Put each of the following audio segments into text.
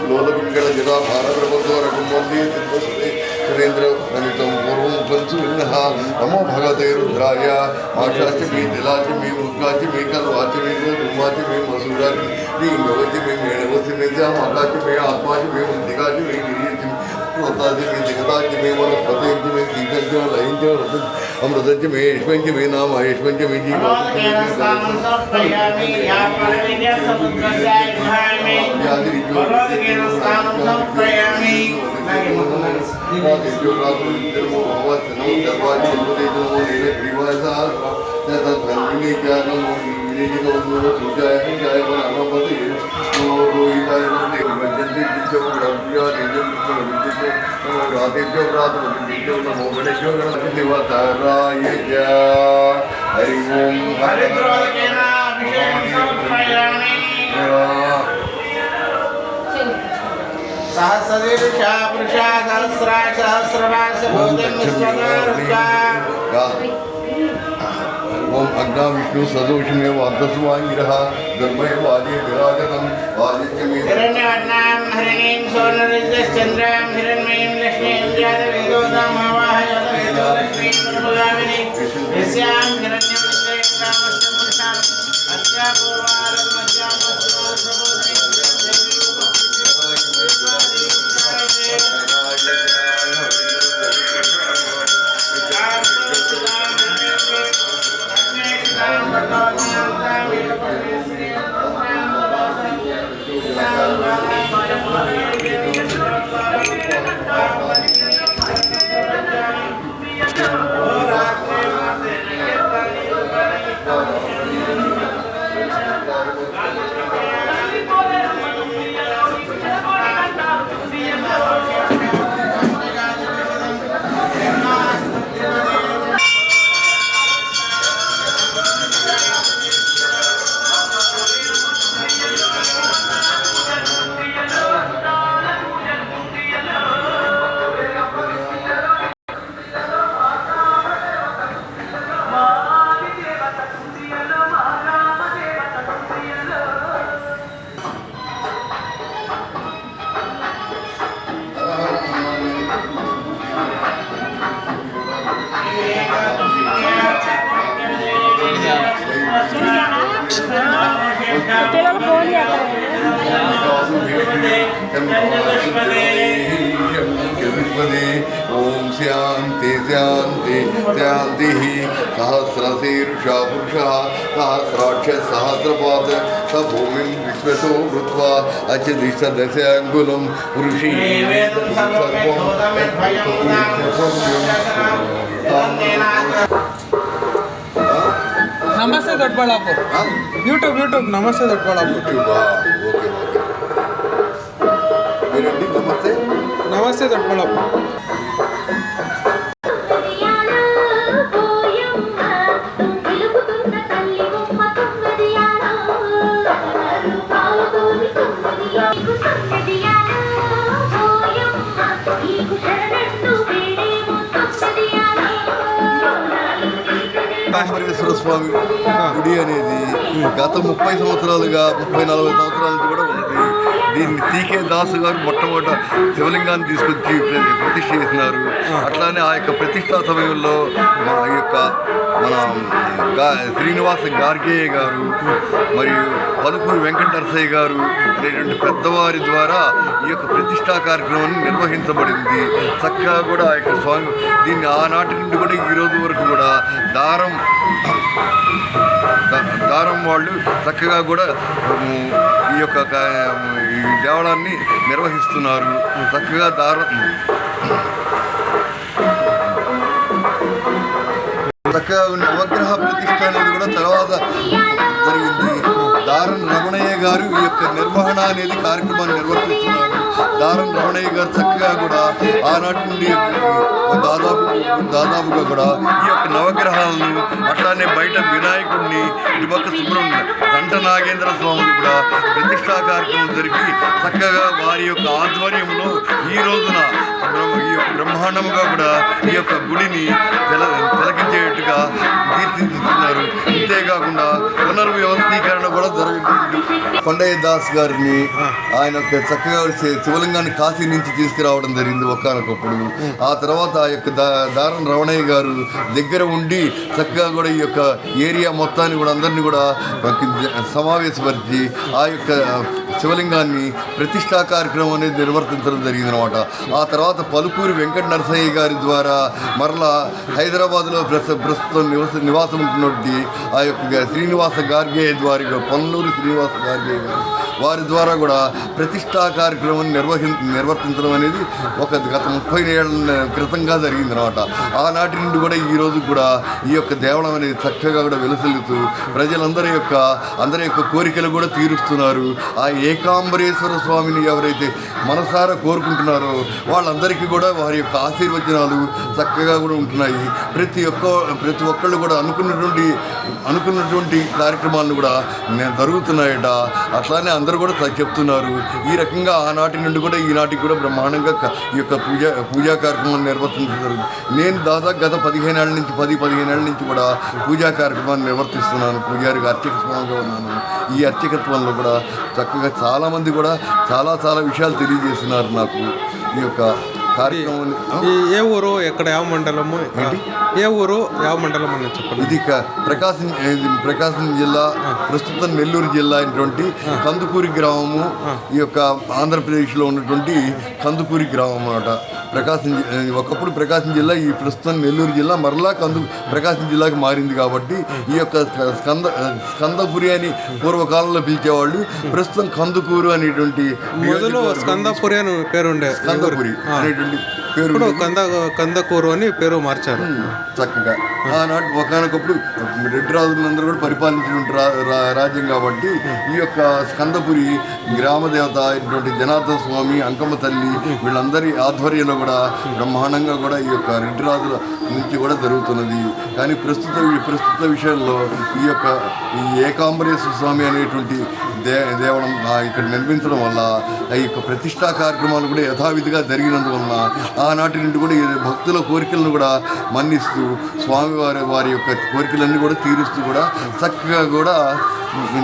लोलपिङ्गळ जरा भारद्रवद्वारकं वन्दे तिरुपति सुरेन्द्र प्रणीतं पूर्वं पंचु विघ्नः नमो भगवते रुद्राय आशाच मे दिलाच मे मुद्गाच मे कल्वाच मे गोधूमाच मे मसूराच मे गवच मे मेणवच मे माताच मे आत्माच मे मुद्दिकाच मे गिरीच होताच मे दिगताच मे वनस्पतिंच मे कीटंच लयंच अमृतंच मे ईश्वंच मे नाम ईश्वंच मे सहस्रशीर्षा पुरुषा सहस्रा सहस्रवास ओम अग्ना विष्णु सदोषमेव वादस्वांगिरः धर्मय वाजे विराजतं वाजित्यमे हिरण्यवर्णां हरिणीं सोनरजश्चन्द्रां हिरण्मयीं लक्ष्मीं जातवेदोदामावाहयतवेदोलक्ष्मीं परमगामिनीं यस्यां हिरण्यं विश्वेक्षामश्च पुरुषान् अस्यापूर्वारं ओम शांति शांति शांति सहस्रशीर्षा पुरुषः सहस्राक्ष सहस्रपाद स भूमिं विश्वतो भूत्वा अचदिश दशाङ्गुलं पुरुषी नमस्ते दೊಡ್ಡಬಳ್ಳಾಪುರ यूट्यूब नमस्ते दೊಡ್ಡಬಳ್ಳಾಪುರ नमस्ते नमस्ते दೊಡ್ಡಬಳ್ಳಾಪುರ వెంకటేశ్వర స్వామి గుడి అనేది గత 30 సంవత్సరాలుగా 30-40 సంవత్సరాల నుంచి కూడా ఉంది. దీన్ని టీకే దాసు గారు మొట్టమొదట శివలింగాన్ని తీసుకొచ్చి ప్రతిష్ఠ చేసినారు. అట్లానే ఆ యొక్క ప్రతిష్టా సమయంలో ఈ యొక్క మన శ్రీనివాస గార్గేయ గారు మరియు పలుకూరు వెంకట నరసయ్య గారు అనేటువంటి పెద్దవారి ద్వారా ఈ యొక్క ప్రతిష్టా కార్యక్రమాన్ని నిర్వహించబడింది. చక్కగా కూడా ఆ యొక్క స్వామి దీన్ని ఆనాటి నుండి కూడా ఈ రోజు వరకు కూడా దారం వాళ్ళు చక్కగా కూడా ఈ యొక్క ఈ దేవాలయాన్ని నిర్వహిస్తున్నారు. చక్కగా చక్కగా నవగ్రహ ప్రతిష్ట అనేది కూడా తర్వాత జరిగింది. దారం రమణయ్య గారు ఈ యొక్క నిర్వహణ అనేది కార్యక్రమాన్ని నిర్వర్తిస్తున్నారు. దారం రమణయ్య గారు చక్కగా కూడా ఆనాటి నుండి దాదాపుగా కూడా ఈ యొక్క నవగ్రహాలను అట్లానే బయట వినాయకుడిని ఇటుపక్క సుబ్రహ్మణ్య గంట నాగేంద్ర స్వామిని కూడా ప్రతిష్టా కార్యక్రమం జరిగి చక్కగా వారి యొక్క ఆధ్వర్యంలో ఈ రోజున ఈ బ్రహ్మాండంగా కూడా ఈ యొక్క గుడిని తిలకించేట్టుగా తీర్చిదిద్దుతున్నారు. ఇంతేకాకుండా పునర్వ్యవస్థీకరణ కూడా జరుగుతుంది. కొండయ్య దాస్ గారిని ఆయన చక్కగా శివలింగాన్ని కాశీ నుంచి తీసుకురావడం జరిగింది ఒకానొకప్పుడు. ఆ తర్వాత ఆ యొక్క దారం రమణయ్య గారు దగ్గర ఉండి చక్కగా కూడా ఈ యొక్క ఏరియా మొత్తాన్ని కూడా అందరినీ కూడా సమావేశపరిచి ఆ యొక్క శివలింగాన్ని ప్రతిష్టా కార్యక్రమం అనేది నిర్వర్తించడం జరిగింది అనమాట. ఆ తర్వాత పలుకూరి వెంకట నరసయ్య గారి ద్వారా మరలా హైదరాబాద్లో ప్రస్తుతం నివాసం ఉంటున్నటువంటి ఆ యొక్క శ్రీనివాస గార్గే ద్వారా పొన్నూరు శ్రీనివాస గార్గే గారు వారి ద్వారా కూడా ప్రతిష్టా కార్యక్రమం నిర్వర్తించడం అనేది గత 30 ఏళ్ల క్రితంగా జరిగింది అనమాట. ఆనాటి నుండి కూడా ఈ రోజు కూడా ఈ యొక్క దేవళం అనేది చక్కగా కూడా వెలుసెల్లుతూ ప్రజలందరి యొక్క కోరికలు కూడా తీరుస్తున్నారు. ఆ ఏకాంబరేశ్వర స్వామిని ఎవరైతే మనసారా కోరుకుంటున్నారో వాళ్ళందరికీ కూడా వారి యొక్క ఆశీర్వచనాలు చక్కగా కూడా ఉంటున్నాయి. ప్రతి ఒక్కళ్ళు కూడా అనుకున్నటువంటి కార్యక్రమాలను కూడా జరుగుతున్నాయట. అట్లానే అందరూ కూడా చెప్తున్నారు. ఈ రకంగా ఆనాటి నుండి కూడా ఈనాటికి కూడా బ్రహ్మాండంగా ఈ యొక్క పూజా కార్యక్రమాన్ని నిర్వర్తించారు. నేను దాదాపు గత 15 ఏళ్ల నుంచి కూడా పూజా కార్యక్రమాన్ని నిర్వర్తిస్తున్నాను. పూజారికి అర్చక స్వామిగా ఉన్నాను. ఈ అర్చకత్వంలో కూడా చక్కగా చాలామంది కూడా చాలా విషయాలు తెలియజేస్తున్నారు నాకు. ఈ యొక్క కార్యక్రమం ఏ ఊరు, ఎక్కడ, ಯಾವ మండలము, ఏ ఊరు, ಯಾವ మండలం అని చెప్పండి. ఇది ప్రకాశం జిల్లా, ప్రస్తుతం నెల్లూరు జిల్లా అయినటువంటి కందుకూరి గ్రామము. ఈ యొక్క ఆంధ్రప్రదేశ్లో ఉన్నటువంటి కందుకూరి గ్రామం అన్నమాట. ఒకప్పుడు ప్రకాశం జిల్లా, ఈ ప్రస్తుతం నెల్లూరు జిల్లా మరలా ప్రకాశం జిల్లాకి మారింది. కాబట్టి ఈ యొక్క స్కందపురి అని పూర్వకాలంలో పిలిచేవాళ్ళు. ప్రస్తుతం కందుకూరు అనేటువంటి మొదలు స్కందపురి అని పేరుండే, స్కందపురి అనేటువంటి పేరు కందకూరు అని పేరు మార్చారు. చక్కగా ఆనాటి ఒకనొకప్పుడు రెడ్డి రాజులందరూ కూడా పరిపాలించినటువంటి రాజ్యం కాబట్టి ఈ యొక్క స్కందపురి గ్రామ దేవత అయినటువంటి జనార్దన స్వామి, అంకమ్మ తల్లి వీళ్ళందరి ఆధ్వర్యంలో కూడా బ్రహ్మాండంగా కూడా ఈ యొక్క రెడ్డి రాజుల నుంచి కూడా జరుగుతున్నది. కానీ ప్రస్తుత విషయంలో ఈ ఏకాంబరేశ్వర స్వామి అనేటువంటి దేవళం ఇక్కడ నిర్మించడం వల్ల ఈ యొక్క ప్రతిష్టా కార్యక్రమాలు కూడా యథావిధిగా జరిగినందువలన ఆనాటి నుండి కూడా భక్తుల కోరికలను కూడా మన్నిస్తూ వారి యొక్క కోరికలన్నీ కూడా తీరుస్తూ కూడా చక్కగా కూడా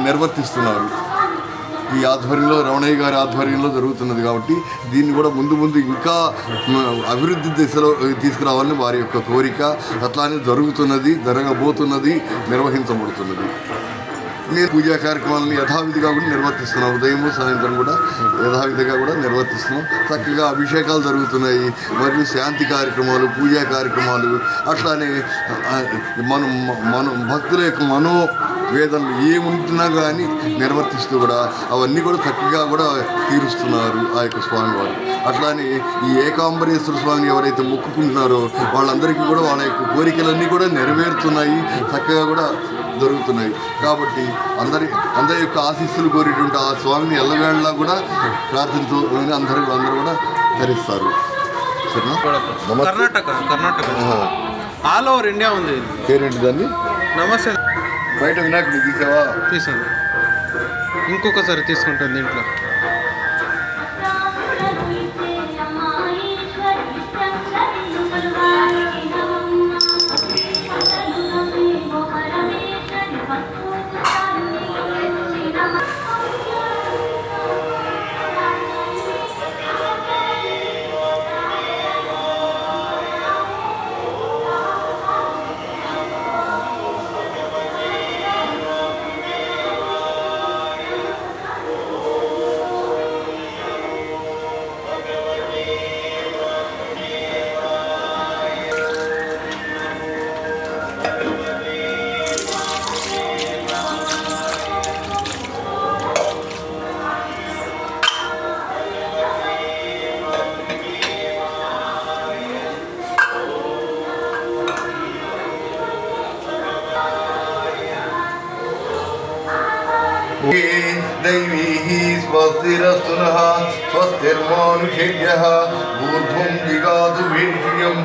నిర్వర్తిస్తున్నారు. ఈ ఆధ్వర్యంలో రమణయ్య గారి ఆధ్వర్యంలో జరుగుతున్నది. కాబట్టి దీన్ని కూడా ముందు ఇంకా అభివృద్ధి దిశలో తీసుకురావాలని వారి యొక్క కోరిక. అట్లానే జరగబోతున్నది, నిర్వహించబడుతున్నది. నేను పూజా కార్యక్రమాలను యథావిధిగా కూడా నిర్వర్తిస్తున్నాం. ఉదయం సాయంత్రం కూడా యథావిధిగా కూడా నిర్వర్తిస్తున్నాం. చక్కగా అభిషేకాలు జరుగుతున్నాయి, మరియు శాంతి కార్యక్రమాలు, పూజా కార్యక్రమాలు, అట్లానే మనం భక్తుల యొక్క మనోవేదనలు ఏముంటున్నా కానీ నిర్వర్తిస్తూ కూడా అవన్నీ కూడా చక్కగా కూడా తీరుస్తున్నారు ఆ యొక్క స్వామివారు. అట్లానే ఈ ఏకాంబరేశ్వర స్వామిని ఎవరైతే మొక్కుకుంటున్నారో వాళ్ళందరికీ కూడా వాళ్ళ యొక్క కోరికలన్నీ కూడా నెరవేరుతున్నాయి, చక్కగా కూడా జరుగుతున్నాయి. కాబట్టి అందరి యొక్క ఆశీస్సులు కోరేటువంటి ఆ స్వామిని ఎల్లవేళలా కూడా ప్రార్థించుకొని అందరూ కూడా ధరిస్తారు. కర్ణాటక ఆల్ ఓవర్ ఇండియా ఉంది. పేరేంటి దాన్ని? నమస్తే. బయట వినాయకుడు తీసావా? తీసాను. ఇంకొకసారి తీసుకుంటాను దీంట్లో. दैवीः स्वस्तिरस्तु नः स्वस्तिर्मानुषेभ्यः ऊर्ध्वं जिगातु वीर्यम्